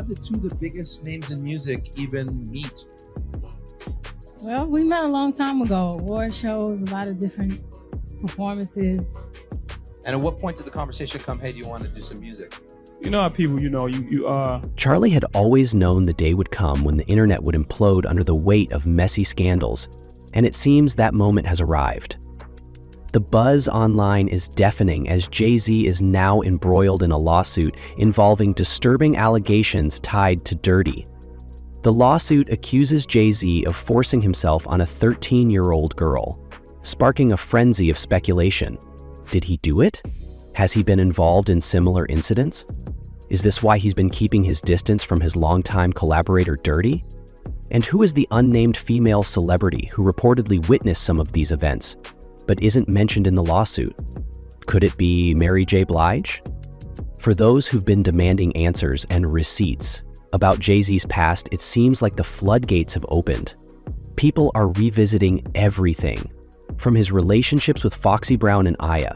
how did two of the biggest names in music even meet? Well, we met a long time ago. Award shows, a lot of different performances. And at what point did the conversation come, hey, do you want to do some music? You know how people, Charlie had always known the day would come when the internet would implode under the weight of messy scandals, and it seems that moment has arrived. The buzz online is deafening as Jay-Z is now embroiled in a lawsuit involving disturbing allegations tied to Dirty. The lawsuit accuses Jay-Z of forcing himself on a 13-year-old girl, sparking a frenzy of speculation. Did he do it? Has he been involved in similar incidents? Is this why he's been keeping his distance from his longtime collaborator Dirty? And who is the unnamed female celebrity who reportedly witnessed some of these events, but isn't mentioned in the lawsuit? Could it be Mary J. Blige? For those who've been demanding answers and receipts about Jay-Z's past, it seems like the floodgates have opened. People are revisiting everything, from his relationships with Foxy Brown and Aya,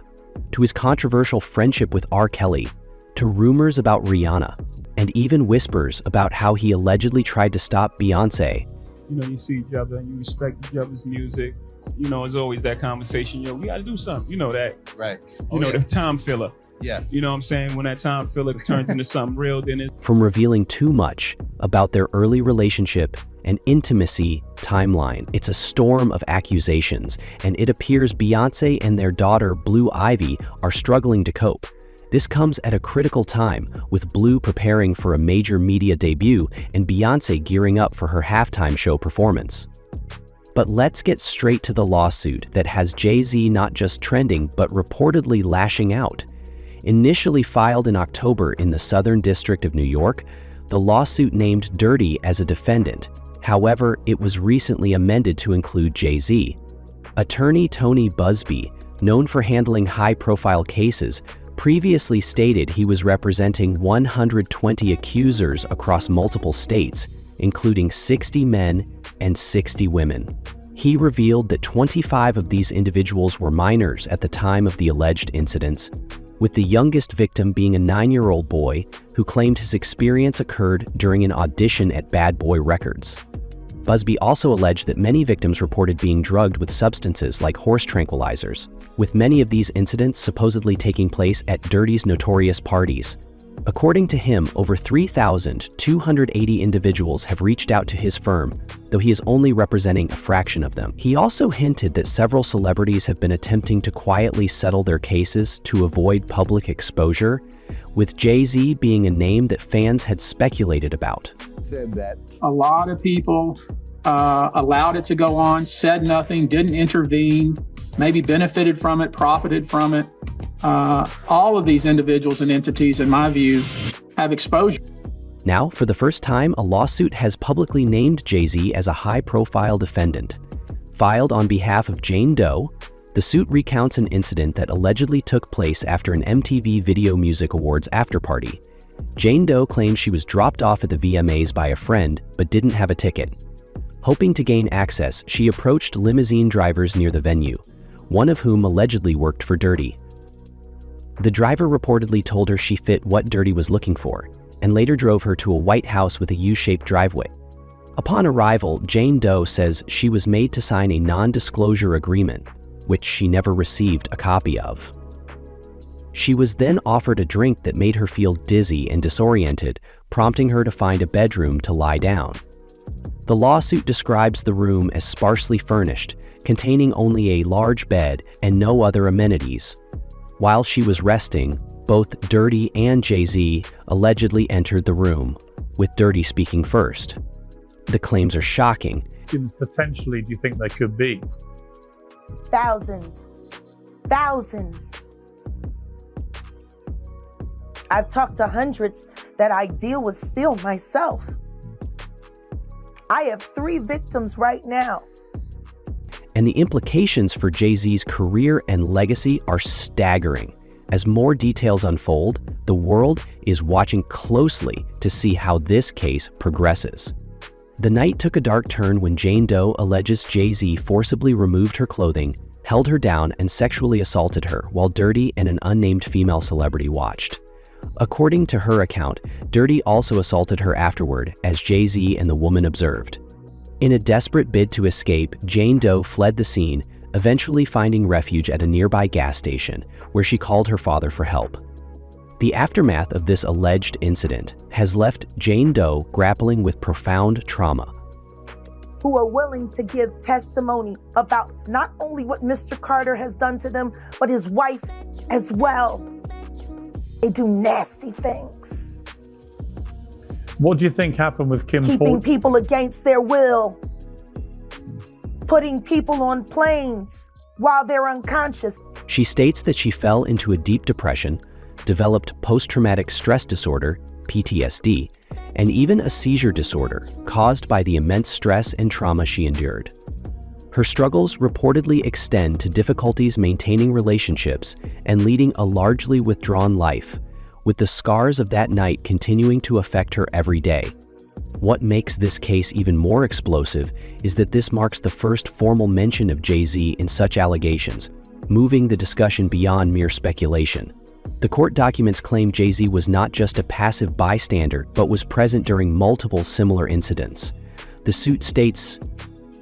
to his controversial friendship with R. Kelly, to rumors about Rihanna, and even whispers about how he allegedly tried to stop Beyonce. You see each other and you respect each other's music. It's always that conversation, we gotta do something, that. Right. The time filler. Yeah. You know what I'm saying? When that time filler turns into something real, then it... From revealing too much about their early relationship and intimacy timeline, it's a storm of accusations, and it appears Beyonce and their daughter, Blue Ivy, are struggling to cope. This comes at a critical time, with Blue preparing for a major media debut and Beyonce gearing up for her halftime show performance. But let's get straight to the lawsuit that has Jay-Z not just trending, but reportedly lashing out. Initially filed in October in the Southern District of New York, the lawsuit named Dirty as a defendant. However, it was recently amended to include Jay-Z. Attorney Tony Busby, known for handling high-profile cases, previously stated he was representing 120 accusers across multiple states, including 60 men and 60 women. He revealed that 25 of these individuals were minors at the time of the alleged incidents, with the youngest victim being a 9-year-old boy who claimed his experience occurred during an audition at Bad Boy Records. Busby also alleged that many victims reported being drugged with substances like horse tranquilizers, with many of these incidents supposedly taking place at Dirty's notorious parties. According to him, over 3,280 individuals have reached out to his firm, though he is only representing a fraction of them. He also hinted that several celebrities have been attempting to quietly settle their cases to avoid public exposure, with Jay-Z being a name that fans had speculated about. Said that a lot of people allowed it to go on, said nothing, didn't intervene, maybe benefited from it, profited from it. All of these individuals and entities, in my view, have exposure. Now, for the first time, a lawsuit has publicly named Jay-Z as a high-profile defendant. Filed on behalf of Jane Doe, the suit recounts an incident that allegedly took place after an MTV Video Music Awards afterparty. Jane Doe claims she was dropped off at the VMAs by a friend, but didn't have a ticket. Hoping to gain access, she approached limousine drivers near the venue, one of whom allegedly worked for Dirty. The driver reportedly told her she fit what Dirty was looking for, and later drove her to a white house with a U-shaped driveway. Upon arrival, Jane Doe says she was made to sign a non-disclosure agreement, which she never received a copy of. She was then offered a drink that made her feel dizzy and disoriented, prompting her to find a bedroom to lie down. The lawsuit describes the room as sparsely furnished, containing only a large bed and no other amenities. While she was resting, both Dirty and Jay-Z allegedly entered the room, with Dirty speaking first. The claims are shocking. Potentially, do you think there could be? Thousands. I've talked to hundreds that I deal with still myself. I have 3 victims right now. And the implications for Jay-Z's career and legacy are staggering. As more details unfold, the world is watching closely to see how this case progresses. The night took a dark turn when Jane Doe alleges Jay-Z forcibly removed her clothing, held her down, and sexually assaulted her while Dirty and an unnamed female celebrity watched. According to her account, Dirty also assaulted her afterward, as Jay-Z and the woman observed. In a desperate bid to escape, Jane Doe fled the scene, eventually finding refuge at a nearby gas station, where she called her father for help. The aftermath of this alleged incident has left Jane Doe grappling with profound trauma. Who are willing to give testimony about not only what Mr. Carter has done to them, but his wife as well. They do nasty things. What do you think happened with Kim Keeping Porter? people against their will. Putting people on planes while they're unconscious. She states that she fell into a deep depression, developed post-traumatic stress disorder, PTSD, and even a seizure disorder caused by the immense stress and trauma she endured. Her struggles reportedly extend to difficulties maintaining relationships and leading a largely withdrawn life, with the scars of that night continuing to affect her every day. What makes this case even more explosive is that this marks the first formal mention of Jay-Z in such allegations, moving the discussion beyond mere speculation. The court documents claim Jay-Z was not just a passive bystander, but was present during multiple similar incidents. The suit states,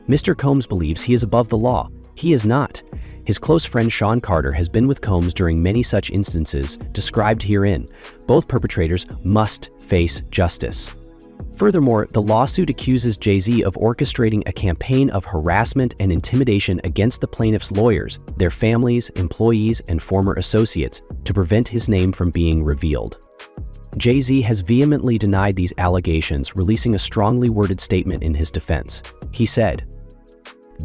Mr. Combs believes he is above the law. He is not. His close friend Sean Carter has been with Combs during many such instances described herein. Both perpetrators must face justice. Furthermore, the lawsuit accuses Jay-Z of orchestrating a campaign of harassment and intimidation against the plaintiffs' lawyers, their families, employees, and former associates to prevent his name from being revealed. Jay-Z has vehemently denied these allegations, releasing a strongly worded statement in his defense. He said,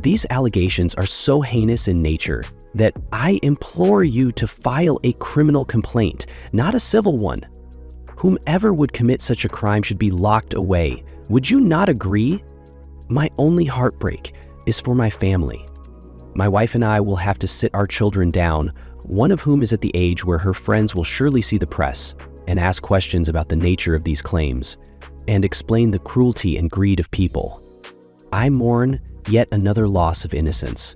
"These allegations are so heinous in nature that I implore you to file a criminal complaint, not a civil one. Whomever would commit such a crime should be locked away. Would you not agree? My only heartbreak is for my family. My wife and I will have to sit our children down, one of whom is at the age where her friends will surely see the press and ask questions about the nature of these claims and explain the cruelty and greed of people. I mourn yet another loss of innocence."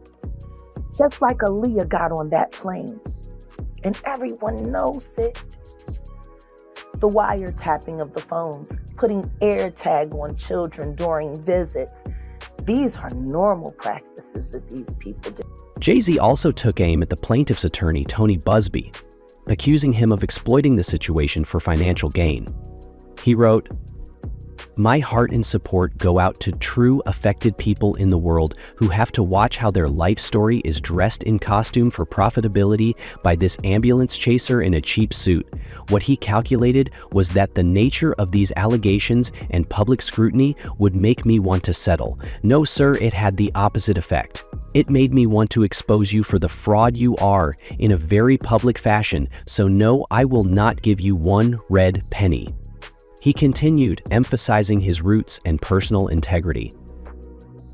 Just like Aaliyah got on that plane. And everyone knows it. The wiretapping of the phones, putting AirTag on children during visits. These are normal practices that these people do. Jay-Z also took aim at the plaintiff's attorney, Tony Busby, accusing him of exploiting the situation for financial gain. He wrote, "My heart and support go out to true affected people in the world who have to watch how their life story is dressed in costume for profitability by this ambulance chaser in a cheap suit. What he calculated was that the nature of these allegations and public scrutiny would make me want to settle. No, sir, it had the opposite effect. It made me want to expose you for the fraud you are in a very public fashion, so no, I will not give you one red penny." He continued, emphasizing his roots and personal integrity.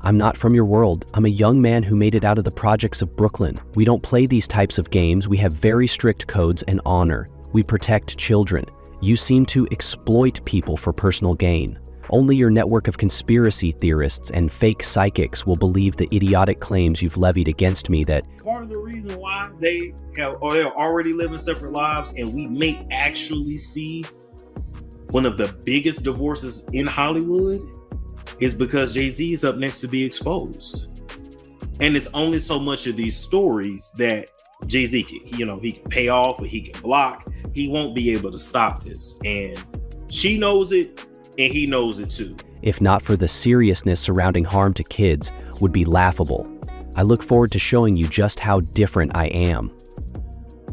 "I'm not from your world. I'm a young man who made it out of the projects of Brooklyn. We don't play these types of games. We have very strict codes and honor. We protect children. You seem to exploit people for personal gain. Only your network of conspiracy theorists and fake psychics will believe the idiotic claims you've levied against me that..." Part of the reason why they're already living separate lives and we may actually see one of the biggest divorces in Hollywood is because Jay-Z is up next to be exposed. And it's only so much of these stories that Jay-Z can, he can pay off or he can block. He won't be able to stop this. And she knows it and he knows it too. If not for the seriousness surrounding harm to kids, would be laughable. I look forward to showing you just how different I am.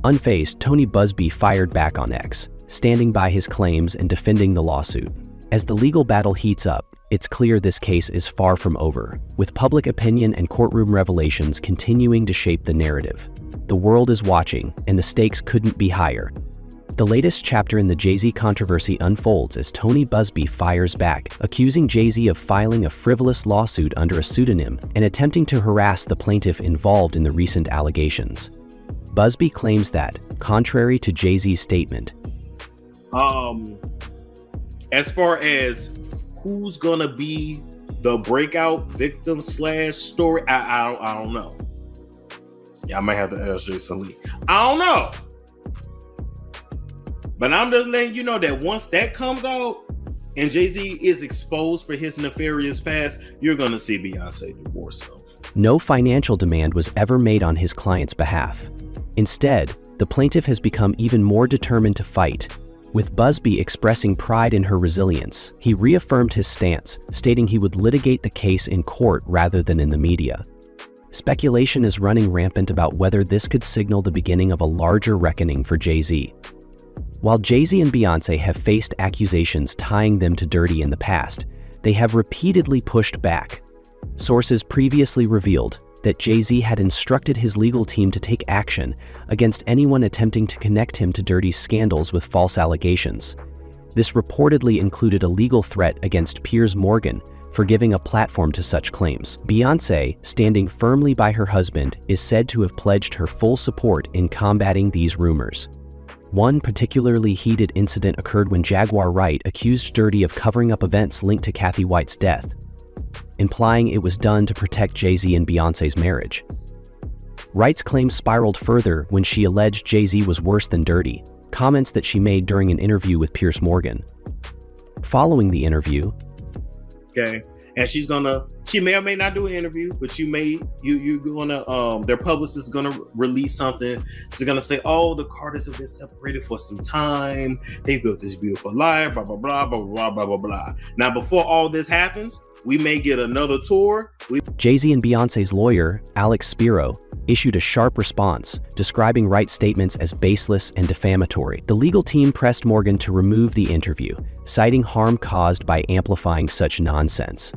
Unfazed, Tony Busby fired back on X, standing by his claims and defending the lawsuit. As the legal battle heats up, it's clear this case is far from over, with public opinion and courtroom revelations continuing to shape the narrative. The world is watching, and the stakes couldn't be higher. The latest chapter in the Jay-Z controversy unfolds as Tony Busby fires back, accusing Jay-Z of filing a frivolous lawsuit under a pseudonym and attempting to harass the plaintiff involved in the recent allegations. Busby claims that, contrary to Jay-Z's statement, as far as who's gonna be the breakout victim / story, I don't know. Yeah, I might have to ask Jason Lee. I don't know. But I'm just letting you know that once that comes out and Jay-Z is exposed for his nefarious past, you're gonna see Beyonce divorce him. No financial demand was ever made on his client's behalf. Instead, the plaintiff has become even more determined to fight. With Busby expressing pride in her resilience, he reaffirmed his stance, stating he would litigate the case in court rather than in the media. Speculation is running rampant about whether this could signal the beginning of a larger reckoning for Jay-Z. While Jay-Z and Beyonce have faced accusations tying them to Dirty in the past, they have repeatedly pushed back. Sources previously revealed that Jay-Z had instructed his legal team to take action against anyone attempting to connect him to Dirty's scandals with false allegations. This reportedly included a legal threat against Piers Morgan for giving a platform to such claims. Beyonce, standing firmly by her husband, is said to have pledged her full support in combating these rumors. One particularly heated incident occurred when Jaguar Wright accused Dirty of covering up events linked to Kathy White's death, implying it was done to protect Jay-Z and Beyonce's marriage. Wright's claims spiraled further when she alleged Jay-Z was worse than Dirty, comments that she made during an interview with Piers Morgan. Following the interview, Okay. And she may or may not do an interview, but you're gonna, their publicist is gonna release something. She's gonna say, oh, the Carters have been separated for some time. They built this beautiful life, blah, blah, blah, blah, blah, blah, blah, blah. Now, before all this happens, we may get another tour. Jay-Z and Beyonce's lawyer, Alex Spiro, issued a sharp response, describing Wright's statements as baseless and defamatory. The legal team pressed Morgan to remove the interview, citing harm caused by amplifying such nonsense.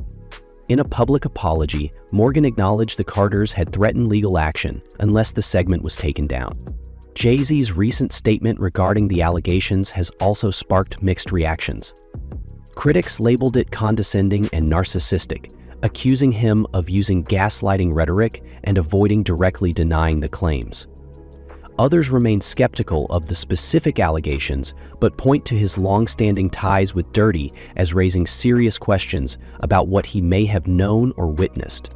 In a public apology, Morgan acknowledged the Carters had threatened legal action unless the segment was taken down. Jay-Z's recent statement regarding the allegations has also sparked mixed reactions. Critics labeled it condescending and narcissistic, accusing him of using gaslighting rhetoric and avoiding directly denying the claims. Others remain skeptical of the specific allegations, but point to his long-standing ties with Dirty as raising serious questions about what he may have known or witnessed.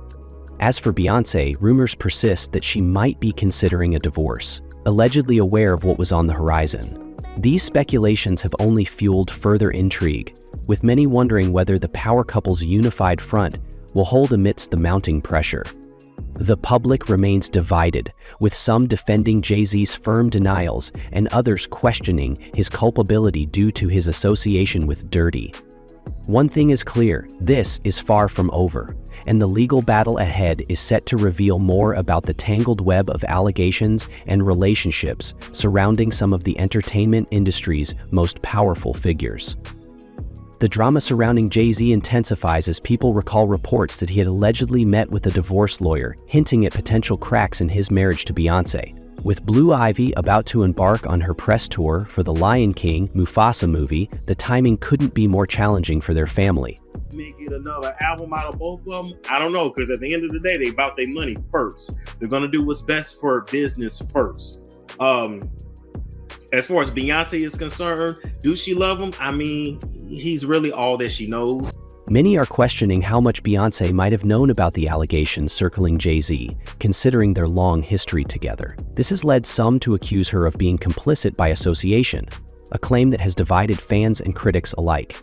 As for Beyonce, rumors persist that she might be considering a divorce, allegedly aware of what was on the horizon. These speculations have only fueled further intrigue, with many wondering whether the power couple's unified front will hold amidst the mounting pressure. The public remains divided, with some defending Jay-Z's firm denials and others questioning his culpability due to his association with Dirty. One thing is clear, this is far from over, and the legal battle ahead is set to reveal more about the tangled web of allegations and relationships surrounding some of the entertainment industry's most powerful figures. The drama surrounding Jay-Z intensifies as people recall reports that he had allegedly met with a divorce lawyer, hinting at potential cracks in his marriage to Beyonce. With Blue Ivy about to embark on her press tour for the Lion King Mufasa movie, the timing couldn't be more challenging for their family. May get another album out of both of them. I don't know, because at the end of the day, they about their money first. They're gonna do what's best for business first. As far as Beyonce is concerned, do she love him? I mean, he's really all that she knows. Many are questioning how much Beyonce might have known about the allegations circling Jay-Z, considering their long history together. This has led some to accuse her of being complicit by association, a claim that has divided fans and critics alike.